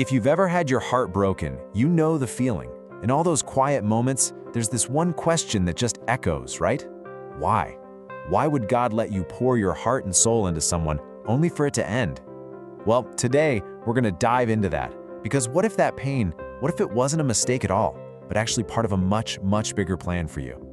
If you've ever had your heart broken, you know the feeling. In all those quiet moments, there's this one question that just echoes, right? Why? Why would God let you pour your heart and soul into someone only for it to end? Well, today, we're going to dive into that. Because what if that pain, what if it wasn't a mistake at all, but actually part of a much, much bigger plan for you?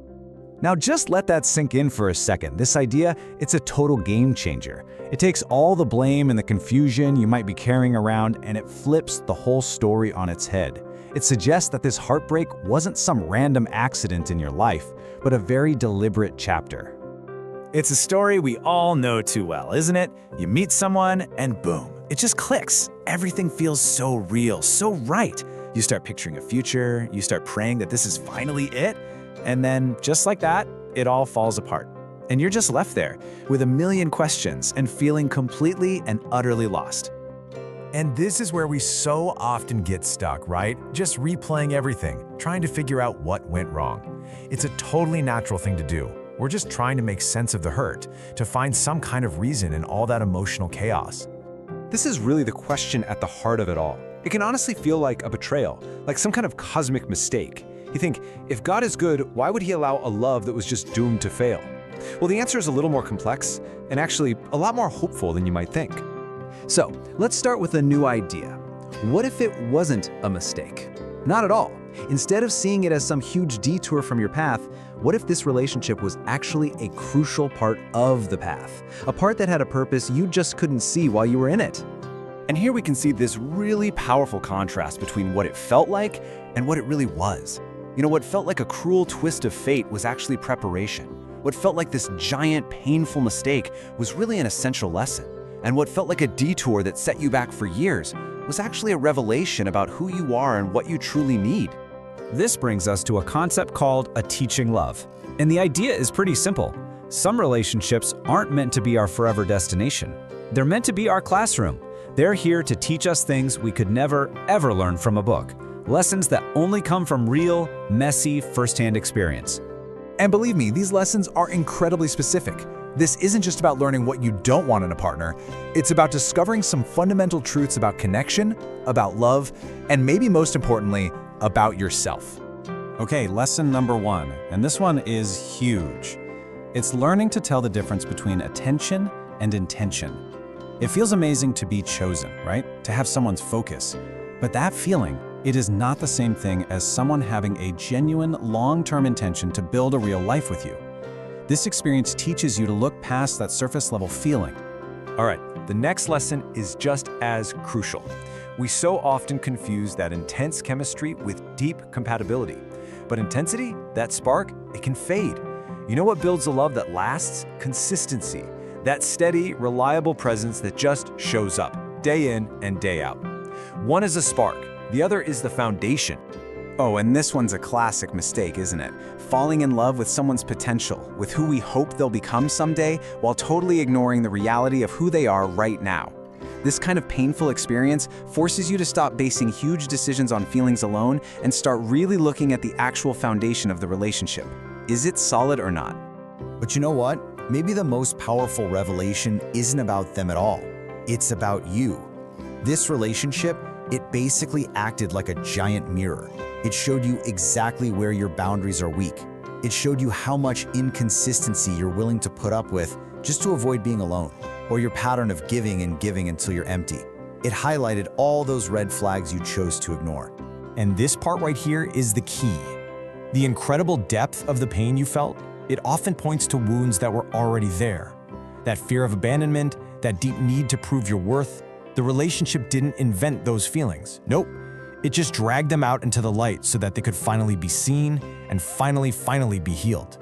Now just let that sink in for a second. This idea, it's a total game changer. It takes all the blame and the confusion you might be carrying around and it flips the whole story on its head. It suggests that this heartbreak wasn't some random accident in your life, but a very deliberate chapter. It's a story we all know too well, isn't it? You meet someone and boom, it just clicks. Everything feels so real, so right. You start picturing a future, you start praying that this is finally it, and then just like that, it all falls apart. And you're just left there with a million questions and feeling completely and utterly lost. And this is where we so often get stuck, right? Just replaying everything, trying to figure out what went wrong. It's a totally natural thing to do. We're just trying to make sense of the hurt, to find some kind of reason in all that emotional chaos. This is really the question at the heart of it all. It can honestly feel like a betrayal, like some kind of cosmic mistake. You think, if God is good, why would he allow a love that was just doomed to fail? Well, the answer is a little more complex, and actually a lot more hopeful than you might think. So, let's start with a new idea. What if it wasn't a mistake? Not at all. Instead of seeing it as some huge detour from your path, what if this relationship was actually a crucial part of the path? A part that had a purpose you just couldn't see while you were in it. And here we can see this really powerful contrast between what it felt like and what it really was. You know, what felt like a cruel twist of fate was actually preparation. What felt like this giant, painful mistake was really an essential lesson. And what felt like a detour that set you back for years was actually a revelation about who you are and what you truly need. This brings us to a concept called a teaching love. And the idea is pretty simple. Some relationships aren't meant to be our forever destination. They're meant to be our classroom. They're here to teach us things we could never, ever learn from a book. Lessons that only come from real, messy, firsthand experience. And believe me, these lessons are incredibly specific. This isn't just about learning what you don't want in a partner. It's about discovering some fundamental truths about connection, about love, and maybe most importantly, about yourself. Okay, lesson number 1, and this one is huge. It's learning to tell the difference between attention and intention. It feels amazing to be chosen, right? To have someone's focus. But that feeling, it is not the same thing as someone having a genuine, long-term intention to build a real life with you. This experience teaches you to look past that surface-level feeling. All right, the next lesson is just as crucial. We so often confuse that intense chemistry with deep compatibility. But intensity, that spark, it can fade. You know what builds a love that lasts? Consistency. That steady, reliable presence that just shows up, day in and day out. One is a spark, the other is the foundation. Oh, and this one's a classic mistake, isn't it? Falling in love with someone's potential, with who we hope they'll become someday, while totally ignoring the reality of who they are right now. This kind of painful experience forces you to stop basing huge decisions on feelings alone and start really looking at the actual foundation of the relationship. Is it solid or not? But you know what? Maybe the most powerful revelation isn't about them at all. It's about you. This relationship, it basically acted like a giant mirror. It showed you exactly where your boundaries are weak. It showed you how much inconsistency you're willing to put up with just to avoid being alone, or your pattern of giving and giving until you're empty. It highlighted all those red flags you chose to ignore. And this part right here is the key. The incredible depth of the pain you felt, it often points to wounds that were already there. That fear of abandonment, that deep need to prove your worth. The relationship didn't invent those feelings. Nope. It just dragged them out into the light so that they could finally be seen and finally be healed.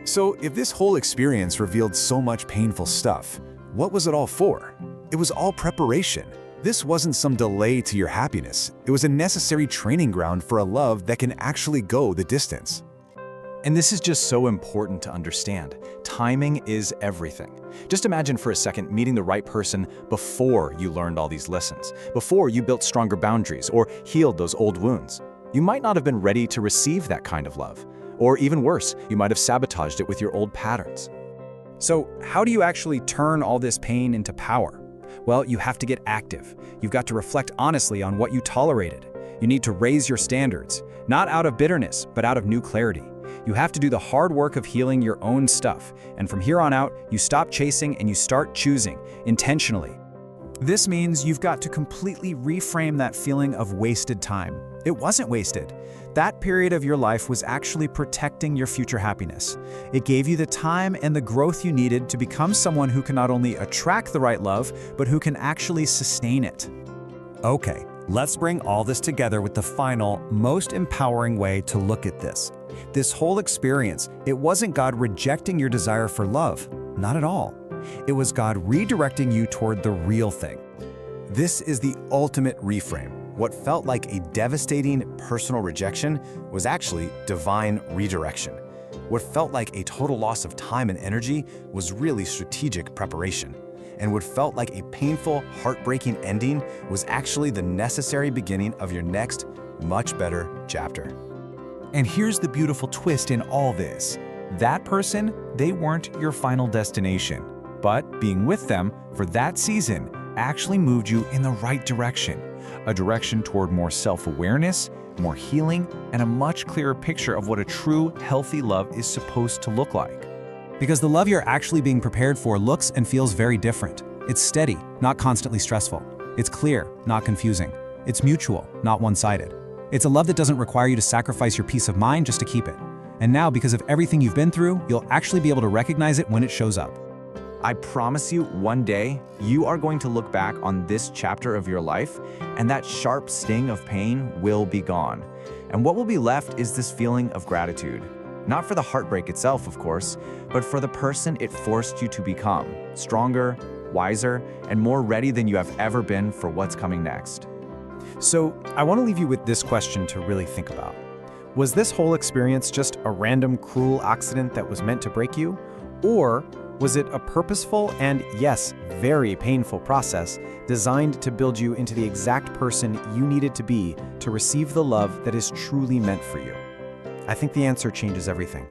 So if this whole experience revealed so much painful stuff, what was it all for? It was all preparation. This wasn't some delay to your happiness. It was a necessary training ground for a love that can actually go the distance. And this is just so important to understand. Timing is everything. Just imagine for a second meeting the right person before you learned all these lessons, before you built stronger boundaries or healed those old wounds. You might not have been ready to receive that kind of love. Or even worse, you might have sabotaged it with your old patterns. So how do you actually turn all this pain into power? Well, you have to get active. You've got to reflect honestly on what you tolerated. You need to raise your standards, not out of bitterness, but out of new clarity. You have to do the hard work of healing your own stuff, and from here on out, you stop chasing and you start choosing, intentionally. This means you've got to completely reframe that feeling of wasted time. It wasn't wasted. That period of your life was actually protecting your future happiness. It gave you the time and the growth you needed to become someone who can not only attract the right love, but who can actually sustain it. Okay, let's bring all this together with the final, most empowering way to look at this. This whole experience, it wasn't God rejecting your desire for love. Not at all. It was God redirecting you toward the real thing. This is the ultimate reframe. What felt like a devastating personal rejection was actually divine redirection. What felt like a total loss of time and energy was really strategic preparation. And what felt like a painful, heartbreaking ending was actually the necessary beginning of your next, much better chapter. And here's the beautiful twist in all this. That person, they weren't your final destination. But being with them for that season actually moved you in the right direction. A direction toward more self-awareness, more healing, and a much clearer picture of what a true, healthy love is supposed to look like. Because the love you're actually being prepared for looks and feels very different. It's steady, not constantly stressful. It's clear, not confusing. It's mutual, not one-sided. It's a love that doesn't require you to sacrifice your peace of mind just to keep it. And now, because of everything you've been through, you'll actually be able to recognize it when it shows up. I promise you, one day, you are going to look back on this chapter of your life, and that sharp sting of pain will be gone. And what will be left is this feeling of gratitude. Not for the heartbreak itself, of course, but for the person it forced you to become, stronger, wiser, and more ready than you have ever been for what's coming next. So, I want to leave you with this question to really think about. Was this whole experience just a random, cruel accident that was meant to break you? Or was it a purposeful and, yes, very painful process designed to build you into the exact person you needed to be to receive the love that is truly meant for you? I think the answer changes everything.